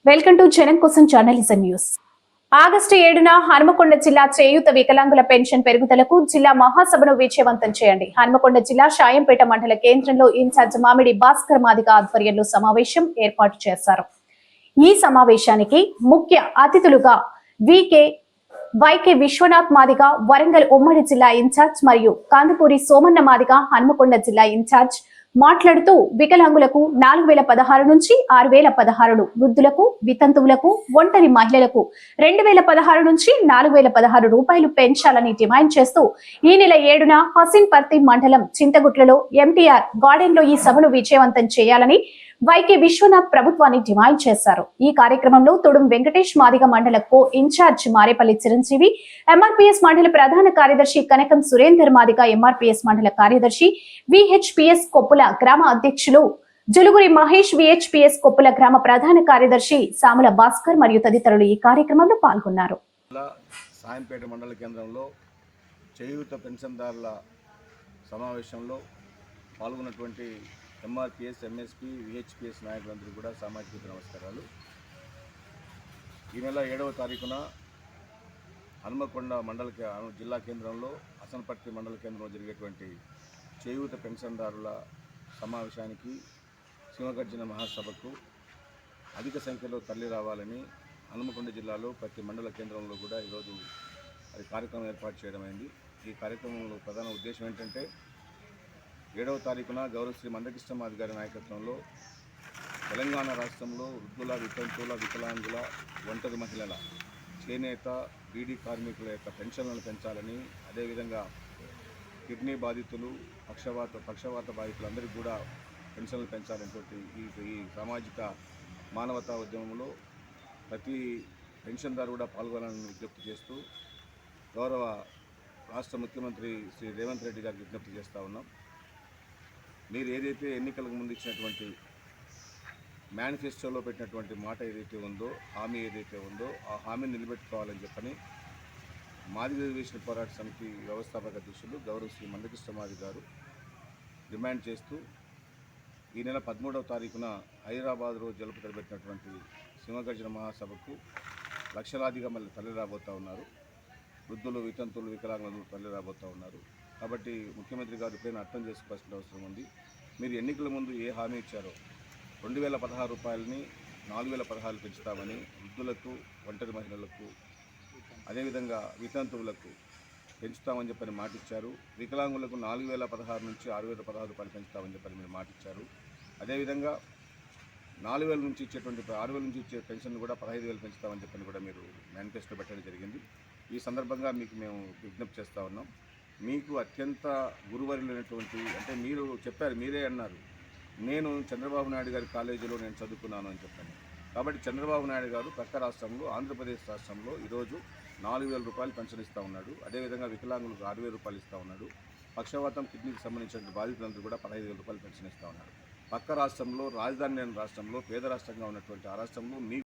Welcome to జనం కోసం journalism news. August 7న Hanumakonda జిల్లా చేయూత వికలాంగుల పెన్షన్ పెరుగుదలకు జిల్లా మహాసభను విజయవంతం చేయండి. హనుమకొండ జిల్లా షాయంపేట మండల కేంద్రంలో ఇన్ఛార్జ్ మామిడి భాస్కర్ మాదిగ ఆధ్వర్యంలో సమావేశం ఏర్పాటు చేశారు. ఈ సమావేశానికి ముఖ్య అతిథులుగా వైకే విశ్వనాథ్ మాదిగ వరంగల్ ఉమ్మడి జిల్లా ఇన్ఛార్జ్ మరియు కాందుకూరి సోమన్న మాదిగ హనుమకొండ జిల్లా ఇన్ఛార్జ్ మాట్లాడుతూ వికలాంగులకు 4016 నుంచి 6016, వృద్ధులకు, వితంతువులకు, ఒంటరి మహిళలకు 2016 నుంచి 4016 రూపాయలు పెంచాలని డిమాండ్ చేస్తూ ఈ నెల 7న హసీన్పర్తి మండలం చింతగుట్లలో ఎంటీఆర్ గార్డెన్ లో ఈ సభను విజయవంతం చేయాలని వైకే విశ్వనాథ్ ప్రభుత్వాన్ని డిమాండ్ చేశారు. ఈ కార్యక్రమంలో తుడుం వెంకటేష్ మాదిగ మండల కో ఇన్ఛార్జ్ మారేపల్లి చిరంజీవి, ఎంఆర్పీఎస్ మండల ప్రధాన కార్యదర్శి కనకం సురేందర్ మాదిగ, ఎంఆర్పీఎస్ మండల కార్యదర్శి విహెచ్పిఎస్ కొప్పుల గ్రామ అధ్యక్షులు జులుగురి మహేష్, విహెచ్పిఎస్ కొప్పుల గ్రామ ప్రధాన కార్యదర్శి సాముల భాస్కర్ మరియు తదితరులు ఈ కార్యక్రమంలో పాల్గొన్నారు. సాయంపేట మండల కేంద్రంలో చేయూత పెన్షన్దారుల సమావేశంలో పాల్గొన్నటువంటి ఎంఆర్పీఎస్, ఎంఎస్పీ, విహెచ్పిఎస్ నాయకులందరూ కూడా సామాజిక నమస్కారాలు. ఈ నెల 7వ తారీఖున హనుమకొండ జిల్లా కేంద్రంలో హసన్పర్తి మండల కేంద్రంలో జరిగేటువంటి చేయూత పెన్షన్దారుల సమావేశానికి సింహగర్జన మహాసభకు అధిక సంఖ్యలో తరలి రావాలని హనుమకొండ జిల్లాలో ప్రతి మండల కేంద్రంలో కూడా ఈరోజు అది కార్యక్రమం ఏర్పాటు చేయడం అయింది. ఈ కార్యక్రమంలో ప్రధాన ఉద్దేశం ఏంటంటే 7వ తారీఖున గౌరవ శ్రీ మందకృష్ణ మాది గారి నాయకత్వంలో తెలంగాణ రాష్ట్రంలో వృద్ధుల, వితంతువుల, వికలాంగుల, ఒంటరి మహిళల, చేనేత, బీడీ కార్మికుల యొక్క పెన్షన్లను పెంచాలని, అదేవిధంగా కిడ్నీ బాధితులు, పక్షవాత బాధితులందరికీ కూడా పెన్షన్లు పెంచాలనేటువంటి ఈ సామాజిక మానవతా ఉద్యమంలో ప్రతి పెన్షన్దారు కూడా పాల్గొనాలని విజ్ఞప్తి చేస్తూ గౌరవ రాష్ట్ర ముఖ్యమంత్రి శ్రీ రేవంత్ రెడ్డి గారికి విజ్ఞప్తి చేస్తూ ఉన్నాం. మీరు ఏదైతే ఎన్నికలకు ముందు ఇచ్చినటువంటి మేనిఫెస్టోలో పెట్టినటువంటి మాట ఏదైతే ఉందో, హామీ ఏదైతే ఉందో ఆ హామీని నిలబెట్టుకోవాలని చెప్పని మాదిగ రిజర్వేషన్ పోరాట సమితి వ్యవస్థాపక అధ్యక్షులు గౌరవ శ్రీ మందకృష్ణ మాది గారు డిమాండ్ చేస్తూ ఈ నెల 13వ తారీఖున హైదరాబాద్లో జరుపుతరబెట్టినటువంటి సింహగర్జన మహాసభకు లక్షలాదిగా మళ్ళీ తరలి రాబోతూ ఉన్నారు. వృద్ధులు, వితంతులు, వికలాంగులు తరలి రాబోతూ ఉన్నారు. కాబట్టి ముఖ్యమంత్రి గారు ఇప్పుడైనా అర్థం చేసుకోవాల్సిన అవసరం ఉంది. మీరు ఎన్నికల ముందు ఏ హామీ ఇచ్చారో 2016 రూపాయలని 4016 పెంచుతామని వృద్ధులకు, ఒంటరి మహిళలకు, అదేవిధంగా వితంతువులకు పెంచుతామని చెప్పని మాట ఇచ్చారు. వికలాంగులకు 4016 నుంచి 6016 రూపాయలు పెంచుతామని చెప్పని మీరు మాట ఇచ్చారు. అదేవిధంగా 4000 నుంచి ఇచ్చేటువంటి 6000 నుంచి ఇచ్చే పెన్షన్ కూడా 15000 పెంచుతామని చెప్పని కూడా మీరు మేనిఫెస్టో పెట్టడం జరిగింది. ఈ సందర్భంగా మీకు మేము విజ్ఞప్తి చేస్తూ ఉన్నాం. మీకు అత్యంత గురువరులైనటువంటి, అంటే మీరు చెప్పారు, మీరే అన్నారు, నేను చంద్రబాబు నాయుడు గారి కాలేజీలో నేను చదువుకున్నాను అని చెప్పాను. కాబట్టి చంద్రబాబు నాయుడు గారు పక్క రాష్ట్రంలో, ఆంధ్రప్రదేశ్ రాష్ట్రంలో ఈరోజు 4000 రూపాయలు పెన్షన్ ఇస్తూ ఉన్నాడు. అదేవిధంగా వికలాంగులకు 6000 రూపాయలు ఇస్తూ ఉన్నాడు. పక్షవాతం, కిడ్నీకి సంబంధించిన బాధితులందరూ కూడా 15000 రూపాయలు పెన్షన్ ఇస్తూ ఉన్నారు. పక్క రాష్ట్రంలో, రాజధాని లేని రాష్ట్రంలో, పేద రాష్ట్రంగా ఉన్నటువంటి ఆ రాష్ట్రంలో